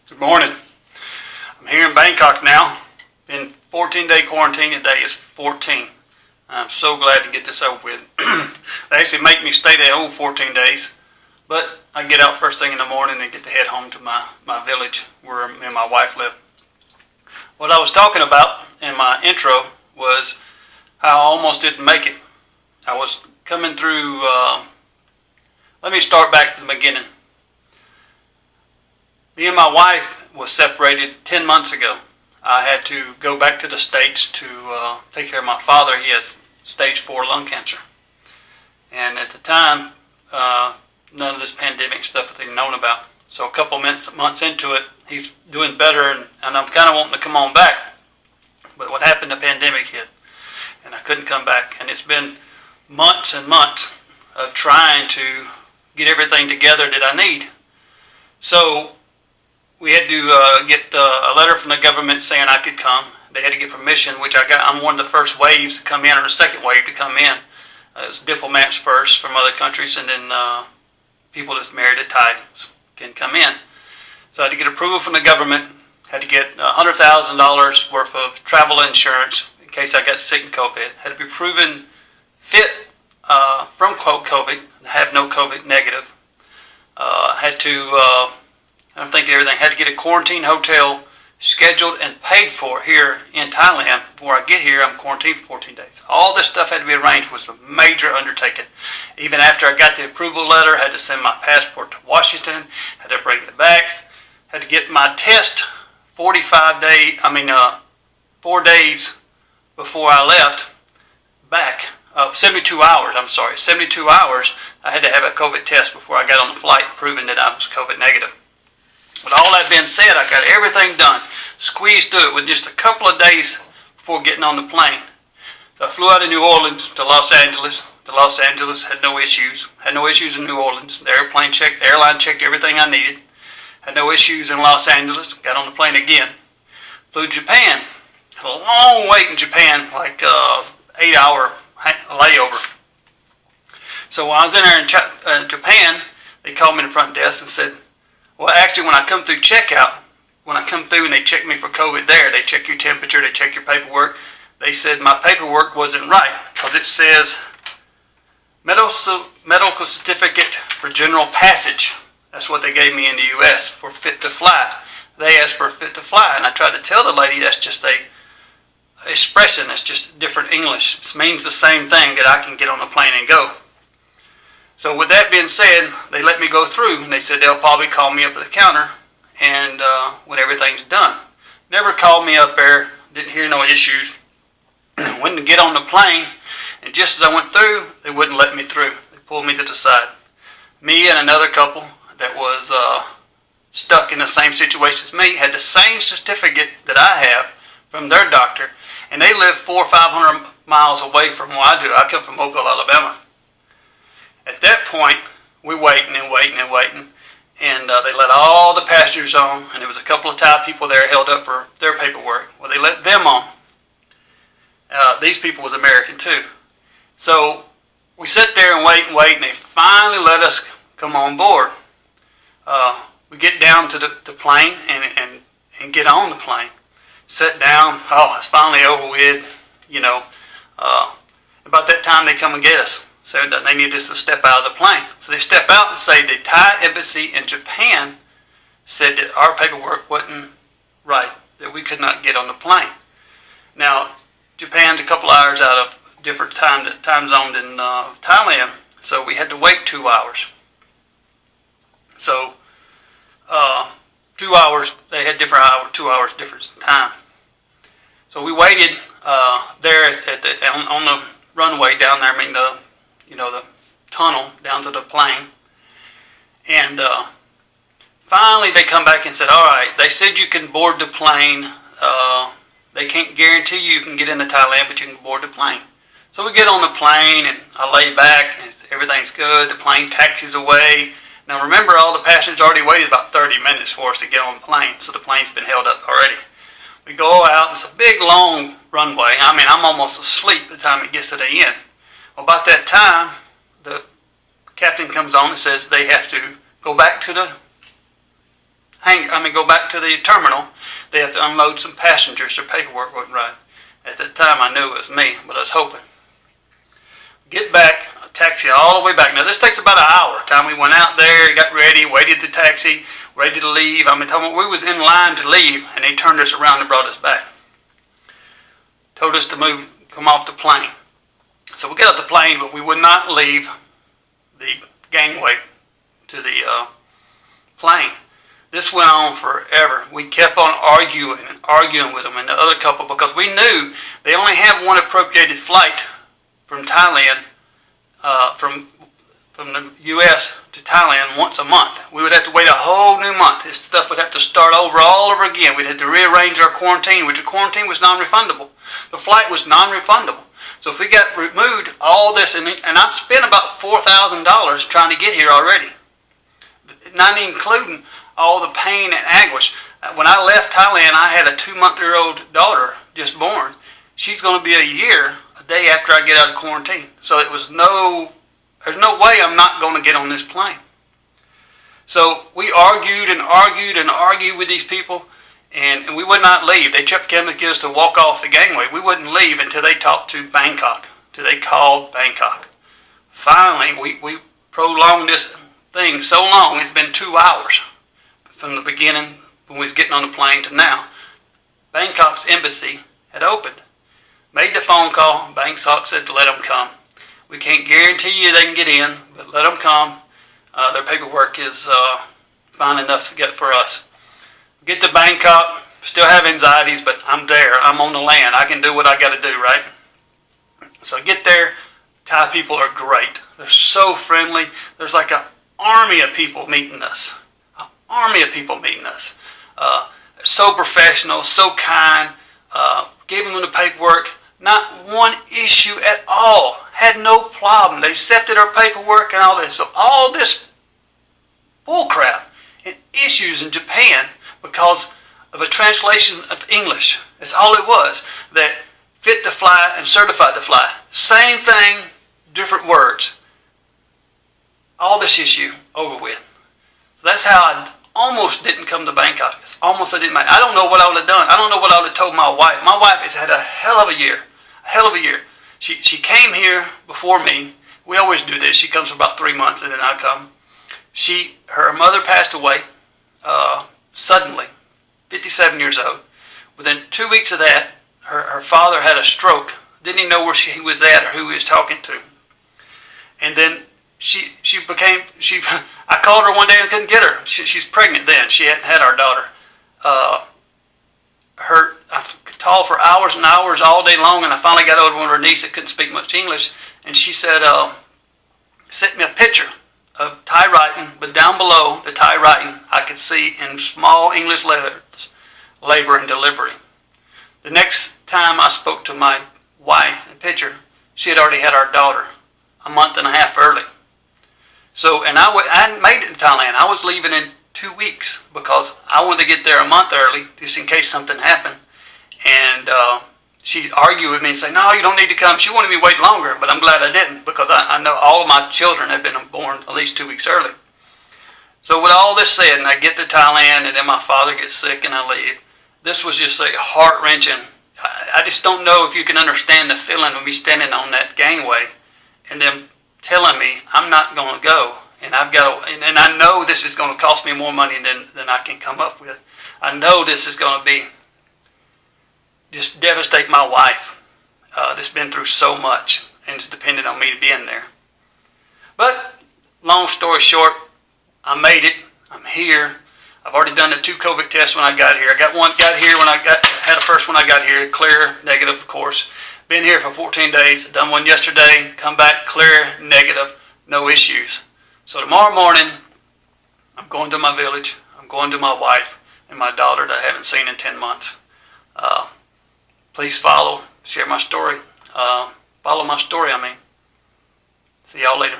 Good morning. I'm here in Bangkok now. Been 14-day quarantine. Today is 14. I'm so glad to get this over with. They actually make me stay the whole 14 days, but I get out first thing in the morning and get to head home to my village where me and my wife live. What I was talking about in my intro was how I almost didn't make it. I was coming through, let me start back to the beginning. Me and my wife was separated 10 months ago. I had to go back to the States to take care of my father. He has stage 4 lung cancer. And at the time, none of this pandemic stuff was even known about. So a couple months into it, he's doing better, and I'm kind of wanting to come on back. But what happened, the pandemic hit, and I couldn't come back. And it's been months and months of trying to get everything together that I need. So we had to get a letter from the government saying I could come. They had to get permission, which I got. I'm one of the first waves to come in, or the second wave to come in. It was diplomats first from other countries, and then people that's married to Thai can come in. So I had to get approval from the government. Had to get $100,000 worth of travel insurance in case I got sick and COVID. Had to be proven fit from COVID, have no COVID negative. Had to I'm thinking everything. Had to get a quarantine hotel scheduled and paid for here in Thailand. Before I get here, I'm quarantined for 14 days. All this stuff had to be arranged. It was a major undertaking. Even after I got the approval letter, I had to send my passport to Washington. Had to bring it back. Had to get my test 4 days before I left back. 72 hours, 72 hours. I had to have a COVID test before I got on the flight, proving that I was COVID negative. With all that being said, I got everything done, squeezed through it with just a couple of days before getting on the plane. So I flew out of New Orleans to Los Angeles. To Los Angeles, had no issues. Had no issues in New Orleans. The airline checked everything I needed. Had no issues in Los Angeles. Got on the plane again. Flew to Japan. Had a long wait in Japan, like 8-hour layover. So while I was in there in Japan, they called me in the front desk and said, well, actually, when I come through checkout, and they check me for COVID there, they check your temperature, they check your paperwork. They said my paperwork wasn't right because it says medical certificate for general passage. That's what they gave me in the U.S. for fit to fly. They asked for fit to fly, and I tried to tell the lady that's just a expression, that's just different English. It means the same thing, that I can get on the plane and go. So with that being said, they let me go through, and they said they'll probably call me up at the counter and when everything's done. Never called me up there, didn't hear no issues. Went to get on the plane, and just as I went through, they wouldn't let me through. They pulled me to the side. Me and another couple that was stuck in the same situation as me had the same certificate that I have from their doctor, and they live 400 or 500 miles away from where I do. I come from Mobile, Alabama. At that point, we're waiting, and they let all the passengers on, and there was a couple of Thai people there held up for their paperwork. Well, they let them on. These people was American too. So we sit there and wait, and they finally let us come on board. We get down to the plane and get on the plane. Sit down. Oh, it's finally over with. About that time they come and get us. So they needed us to step out of the plane. So they step out and say the Thai embassy in Japan said that our paperwork wasn't right, that we could not get on the plane. Now, Japan's a couple hours out of different time zone than Thailand, so we had to wait 2 hours. So 2 hours, they had 2 hours difference in time. So we waited there on the runway down there, the tunnel down to the plane. And finally they come back and said, all right, they said you can board the plane. They can't guarantee you can get into Thailand, but you can board the plane. So we get on the plane, and I lay back, and everything's good. The plane taxis away. Now remember, all the passengers already waited about 30 minutes for us to get on the plane, so the plane's been held up already. We go out, and it's a big, long runway. I'm almost asleep by the time it gets to the end. Well, about that time, the captain comes on and says they have to go back to the go back to the terminal. They have to unload some passengers. Their paperwork wasn't right. At the time, I knew it was me, but I was hoping. Get back, taxi all the way back. Now, this takes about an hour. Time we went out there, got ready, waited the taxi, ready to leave. I mean, we was in line to leave, and they turned us around and brought us back. Told us to come off the plane. So we got off the plane, but we would not leave the gangway to the plane. This went on forever. We kept on arguing with them and the other couple because we knew they only have one appropriated flight from Thailand, from the U.S. to Thailand once a month. We would have to wait a whole new month. This stuff would have to start all over again. We'd have to rearrange our quarantine, which the quarantine was non-refundable. The flight was non-refundable. So if we got removed, all this, and I've spent about $4,000 trying to get here already, not including all the pain and anguish. When I left Thailand, I had a 2-month-old daughter just born. She's going to be a year a day after I get out of quarantine. So there's no way I'm not going to get on this plane. So we argued with these people, and we would not leave. They kept telling us to walk off the gangway. We wouldn't leave until they talked to Bangkok, until they called Bangkok. Finally, we prolonged this thing so long, it's been 2 hours from the beginning when we was getting on the plane to now. Bangkok's embassy had opened. Made the phone call. Bangkok said to let them come. We can't guarantee you they can get in, but let them come. Their paperwork is fine enough to get for us. Get to Bangkok. Still have anxieties, but I'm there. I'm on the land. I can do what I got to do, right? So I get there. Thai people are great. They're so friendly. There's like an army of people meeting us. So professional, so kind. Gave them the paperwork. Not one issue at all. Had no problem. They accepted our paperwork and all this. So all this bullcrap and issues in Japan because of a translation of English. That's all it was. That fit to fly and certified to fly. Same thing, different words. All this issue over with. So that's how I almost didn't come to Bangkok. I don't know what I would have done. I don't know what I would have told my wife. My wife has had a hell of a year. She came here before me. We always do this. She comes for about 3 months and then I come. Her mother passed away suddenly, 57 years old. Within 2 weeks of that, her father had a stroke. Didn't even know where he was at or who he was talking to. And then I called her one day and couldn't get her. She's pregnant then. She hadn't had our daughter. I called for hours and hours all day long, and I finally got over to one of her nieces that couldn't speak much English, and she said, sent me a picture of Thai writing, but down below the Thai writing, I could see in small English letters, labor and delivery. The next time I spoke to my wife, the picture, she had already had our daughter a month and a half early. So, and I hadn't made it to Thailand. I was leaving in 2 weeks because I wanted to get there a month early just in case something happened. And she argued with me and said, no, you don't need to come. She wanted me to wait longer, but I'm glad I didn't because I know all of my children have been born at least 2 weeks early. So with all this said, and I get to Thailand and then my father gets sick and I leave, this was just a heart-wrenching. I just don't know if you can understand the feeling of me standing on that gangway and them telling me I'm not going to go, and and I know this is going to cost me more money than I can come up with. I know this is going to be just devastate my wife. That's been through so much and is dependent on me to be in there. But long story short, I made it. I'm here. I've already done the 2 COVID tests when I got here. I got here when I had the first one I got here, clear, negative, of course. Been here for 14 days. Done one yesterday. Come back clear, negative, no issues. So tomorrow morning, I'm going to my village. I'm going to my wife and my daughter that I haven't seen in 10 months. Please share my story. Follow my story, See y'all later.